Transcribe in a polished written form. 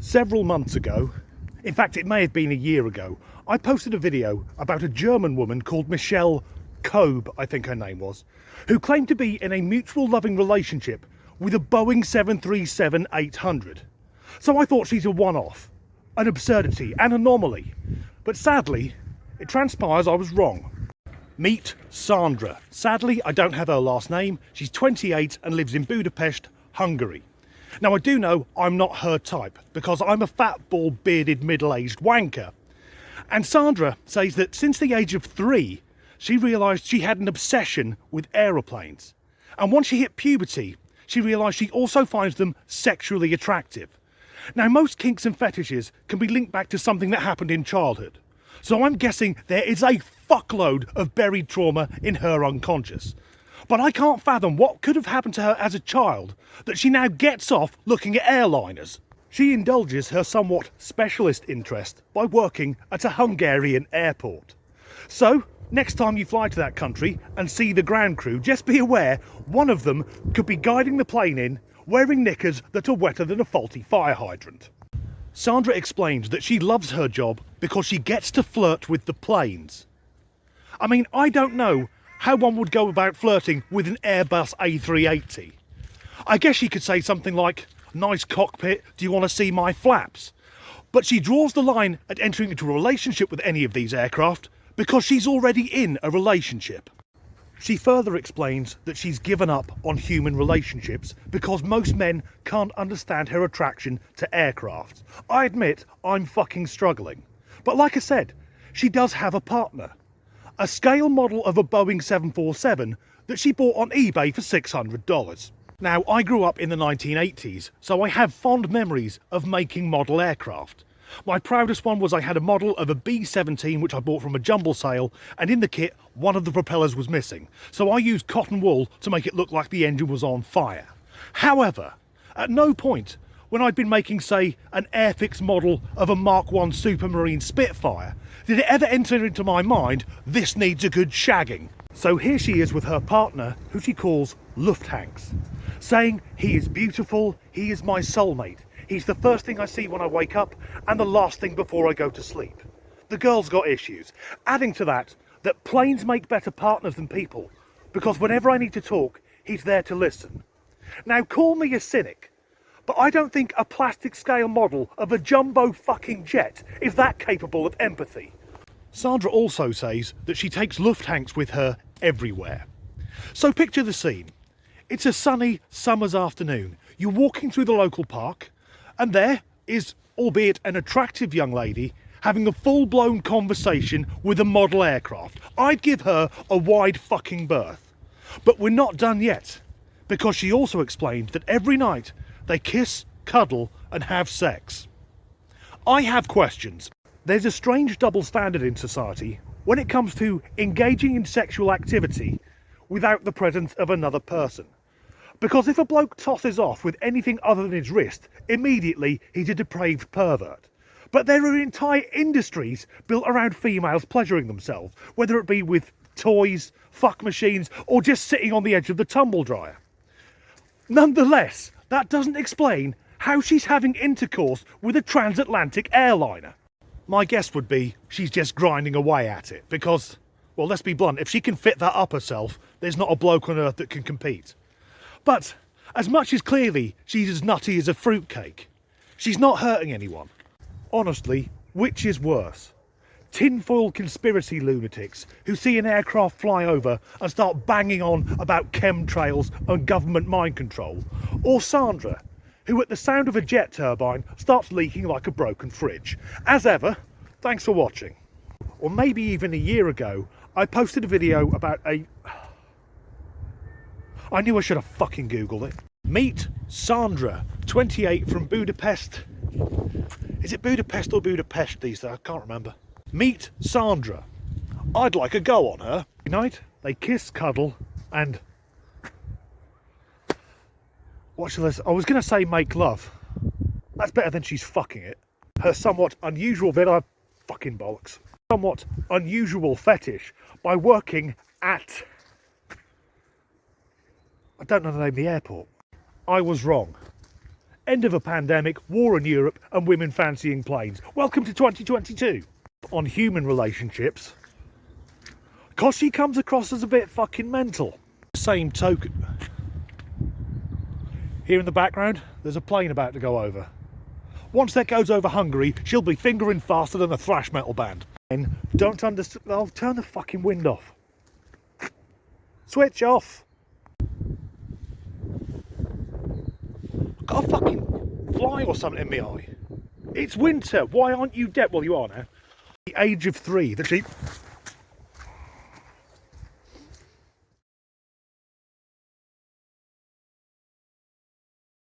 Several months ago, in fact it may have been a year ago, I posted a video about a German woman called Michelle Kobe, I think her name was, who claimed to be in a mutual loving relationship with a Boeing 737-800. So I thought she's a one-off, an absurdity, an anomaly. But sadly, it transpires I was wrong. Meet Sandra. Sadly, I don't have her last name. She's 28 and lives in Budapest, Hungary. Now I do know I'm not her type, because I'm a fat, bald, bearded, middle-aged wanker. And Sandra says that since the age of 3, she realised she had an obsession with aeroplanes. And once she hit puberty, she realised she also finds them sexually attractive. Now most kinks and fetishes can be linked back to something that happened in childhood. So I'm guessing there is a fuckload of buried trauma in her unconscious. But I can't fathom what could have happened to her as a child that she now gets off looking at airliners. She indulges her somewhat specialist interest by working at a Hungarian airport. So, next time you fly to that country and see the ground crew, just be aware one of them could be guiding the plane in, wearing knickers that are wetter than a faulty fire hydrant. Sandra explains that she loves her job because she gets to flirt with the planes. I mean, I don't know how one would go about flirting with an Airbus A380. I guess she could say something like, "Nice cockpit, do you want to see my flaps?" But she draws the line at entering into a relationship with any of these aircraft because she's already in a relationship. She further explains that she's given up on human relationships because most men can't understand her attraction to aircraft. I admit I'm fucking struggling. But like I said, she does have a partner. A scale model of a Boeing 747 that she bought on eBay for $600. Now, I grew up in the 1980s, so I have fond memories of making model aircraft. My proudest one was I had a model of a B-17 which I bought from a jumble sale, and in the kit one of the propellers was missing, so I used cotton wool to make it look like the engine was on fire. However, at no point when I'd been making, say, an Airfix model of a Mark I Supermarine Spitfire did it ever enter into my mind, this needs a good shagging. So here she is with her partner, who she calls Lufthansa, saying he is beautiful, he is my soulmate. He's the first thing I see when I wake up and the last thing before I go to sleep. The girl's got issues. Adding to that planes make better partners than people, because whenever I need to talk, he's there to listen. Now call me a cynic, but I don't think a plastic scale model of a jumbo fucking jet is that capable of empathy. Sandra also says that she takes Lufthansa with her everywhere. So picture the scene. It's a sunny summer's afternoon. You're walking through the local park, and there is, albeit an attractive young lady, having a full-blown conversation with a model aircraft. I'd give her a wide fucking berth. But we're not done yet, because she also explained that every night they kiss, cuddle and have sex. I have questions. There's a strange double standard in society when it comes to engaging in sexual activity without the presence of another person. Because if a bloke tosses off with anything other than his wrist, immediately he's a depraved pervert. But there are entire industries built around females pleasuring themselves, whether it be with toys, fuck machines, or just sitting on the edge of the tumble dryer. Nonetheless, that doesn't explain how she's having intercourse with a transatlantic airliner. My guess would be she's just grinding away at it, because, well, let's be blunt, if she can fit that up herself, there's not a bloke on earth that can compete. But as much as clearly she's as nutty as a fruitcake, she's not hurting anyone. Honestly, which is worse? Tinfoil conspiracy lunatics who see an aircraft fly over and start banging on about chemtrails and government mind control? Or Sandra, who at the sound of a jet turbine starts leaking like a broken fridge? As ever, thanks for watching. Or maybe even a year ago, I posted a video about I knew I should have fucking googled it. Meet Sandra, 28, from Budapest. Is it Budapest or Budapest these days? I can't remember. Meet Sandra. I'd like a go on her. Night, they kiss, cuddle, and what shall I was going to say make love. That's better than she's fucking it. Her somewhat unusual fucking bollocks. Somewhat unusual fetish by working at, I don't know the name of the airport. I was wrong. end of a pandemic, war in Europe, and women fancying planes. Welcome to 2022. On human relationships, cause she comes across as a bit fucking mental. Same token, here in the background, there's a plane about to go over. Once that goes over Hungary, she'll be fingering faster than a thrash metal band. And don't understand. Oh, turn the fucking wind off. Switch off. Got a fucking fly or something in my eye. It's winter. Why aren't you dead? Well, you are now. The age of 3 that she